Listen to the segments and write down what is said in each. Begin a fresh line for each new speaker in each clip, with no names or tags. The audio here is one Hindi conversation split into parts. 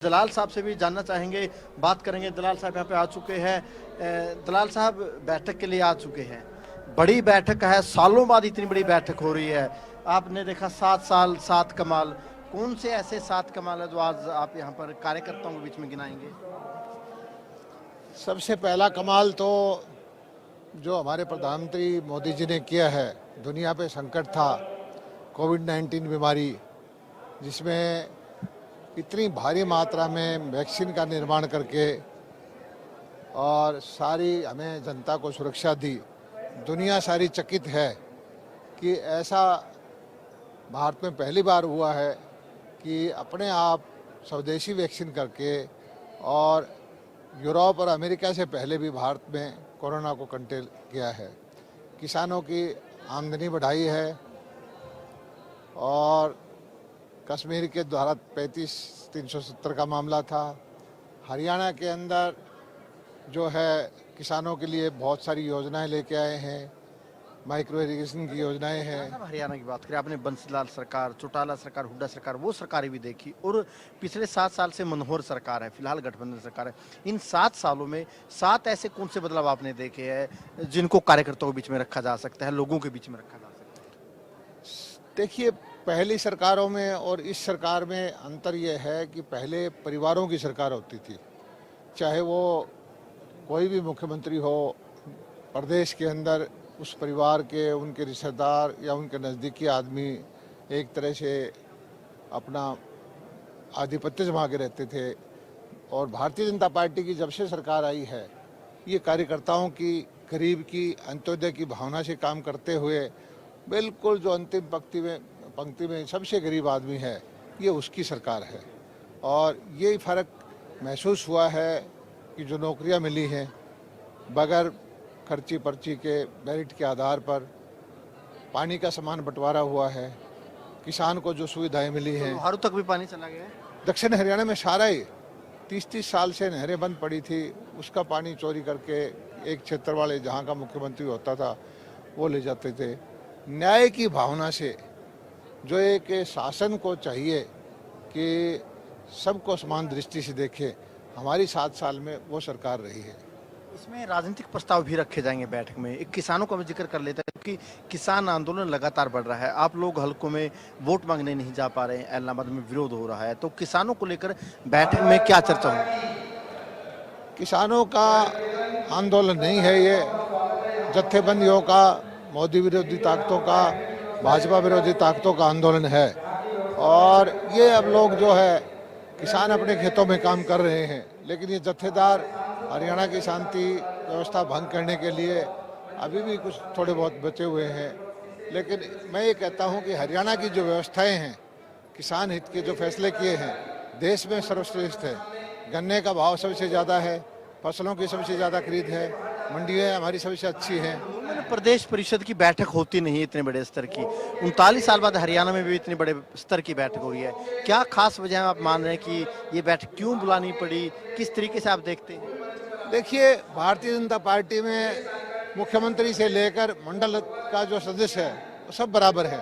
दलाल साहब से भी जानना चाहेंगे, बात करेंगे। दलाल साहब यहाँ पे आ चुके हैं। दलाल साहब बैठक के लिए आ चुके हैं। बड़ी बैठक है, सालों बाद इतनी बड़ी बैठक हो रही है। आपने देखा 7 साल 7 कमाल, कौन से ऐसे 7 कमाल है जो आज आप यहाँ पर कार्यकर्ताओं के बीच में गिनाएंगे?
सबसे पहला कमाल तो जो हमारे प्रधानमंत्री मोदी जी ने किया है, दुनिया पे संकट था, कोविड-19 बीमारी, जिसमें इतनी भारी मात्रा में वैक्सीन का निर्माण करके और सारी हमें जनता को सुरक्षा दी। दुनिया सारी चकित है कि ऐसा भारत में पहली बार हुआ है कि अपने आप स्वदेशी वैक्सीन करके, और यूरोप और अमेरिका से पहले भी भारत में कोरोना को कंट्रोल किया है। किसानों की आमदनी बढ़ाई है और कश्मीर के द्वारा 35-370 का मामला था। हरियाणा के अंदर जो है किसानों के लिए बहुत सारी योजनाएं लेके आए हैं, माइक्रो इरिगेशन की योजनाएं हैं।
हरियाणा की बात करें, आपने बंसीलाल सरकार, चौटाला सरकार, हुड्डा सरकार, वो सरकारें भी देखी, और पिछले 7 साल से मनोहर सरकार है, फिलहाल गठबंधन सरकार है। इन 7 सालों में 7 ऐसे कौन से बदलाव आपने देखे हैं जिनको कार्यकर्ताओं के बीच में रखा जा सकता है, लोगों के बीच में रखा जा सकता है?
देखिए, पहली सरकारों में और इस सरकार में अंतर ये है कि पहले परिवारों की सरकार होती थी। चाहे वो कोई भी मुख्यमंत्री हो, प्रदेश के अंदर उस परिवार के, उनके रिश्तेदार या उनके नज़दीकी आदमी एक तरह से अपना आधिपत्य जमा के रहते थे। और भारतीय जनता पार्टी की जब से सरकार आई है, ये कार्यकर्ताओं की, गरीब की, अंत्योदय की भावना से काम करते हुए बिल्कुल जो अंतिम पंक्ति में सबसे गरीब आदमी है, ये उसकी सरकार है। और ये फ़र्क महसूस हुआ है कि जो नौकरियां मिली हैं बगैर खर्ची पर्ची के, मेरिट के आधार पर, पानी का समान बंटवारा हुआ है, किसान को जो सुविधाएं मिली हैं।
हर तक भी पानी चला गया है।
दक्षिण हरियाणा में सारा ही 30-30 साल से नहरें बंद पड़ी थी, उसका पानी चोरी करके एक क्षेत्र वाले जहाँ का मुख्यमंत्री होता था वो ले जाते थे। न्याय की भावना से जो एक शासन को चाहिए कि सबको समान दृष्टि से देखे, हमारी 7 साल में वो सरकार रही है।
इसमें राजनीतिक प्रस्ताव भी रखे जाएंगे बैठक में। एक किसानों का भी जिक्र कर लेता है क्योंकि किसान आंदोलन लगातार बढ़ रहा है। आप लोग हल्कों में वोट मांगने नहीं जा पा रहे हैं, इलाहाबाद में विरोध हो रहा है, तो किसानों को लेकर बैठक में क्या चर्चा होगी?
किसानों का आंदोलन नहीं है ये, जत्थेबंदियों का, मोदी विरोधी ताकतों का, भाजपा विरोधी ताकतों का आंदोलन है। और ये अब लोग जो है, किसान अपने खेतों में काम कर रहे हैं, लेकिन ये जत्थेदार हरियाणा की शांति व्यवस्था भंग करने के लिए अभी भी कुछ थोड़े बहुत बचे हुए हैं। लेकिन मैं ये कहता हूँ कि हरियाणा की जो व्यवस्थाएं हैं, किसान हित के जो फैसले किए हैं, देश में सर्वश्रेष्ठ है। गन्ने का भाव सबसे ज़्यादा है, फसलों की सबसे ज़्यादा खरीद है, मंडियाँ हमारी सबसे अच्छी हैं।
प्रदेश परिषद की बैठक होती नहीं इतने बड़े स्तर की, 39 साल बाद हरियाणा में भी इतने बड़े स्तर की बैठक हो रही है। क्या खास वजह आप मान रहे हैं कि ये बैठक क्यों बुलानी पड़ी, किस तरीके से आप देखते हैं?
देखिए, भारतीय जनता पार्टी में मुख्यमंत्री से लेकर मंडल का जो सदस्य है वो सब बराबर है।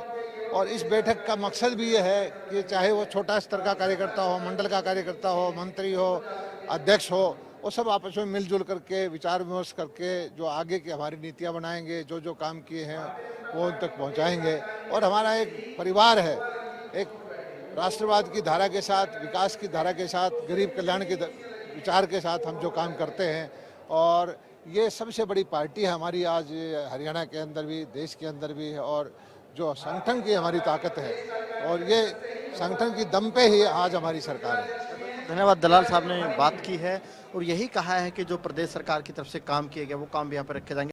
और इस बैठक का मकसद भी ये है कि चाहे वो छोटा स्तर का कार्यकर्ता हो, मंडल का कार्यकर्ता हो, मंत्री हो, अध्यक्ष हो, वो सब आपस में मिलजुल करके, विचार विमर्श करके जो आगे की हमारी नीतियाँ बनाएंगे, जो जो काम किए हैं वो उन तक पहुँचाएँगे। और हमारा एक परिवार है, एक राष्ट्रवाद की धारा के साथ, विकास की धारा के साथ, गरीब कल्याण के विचार के साथ हम जो काम करते हैं। और ये सबसे बड़ी पार्टी है हमारी आज हरियाणा के अंदर भी, देश के अंदर भी है। और जो संगठन की हमारी ताकत है, और ये संगठन की दम पे ही आज हमारी सरकार है।
धन्यवाद। दलाल साहब ने बात की है और यही कहा है कि जो प्रदेश सरकार की तरफ से काम किए गए वो काम भी यहाँ पर रखे जाएंगे।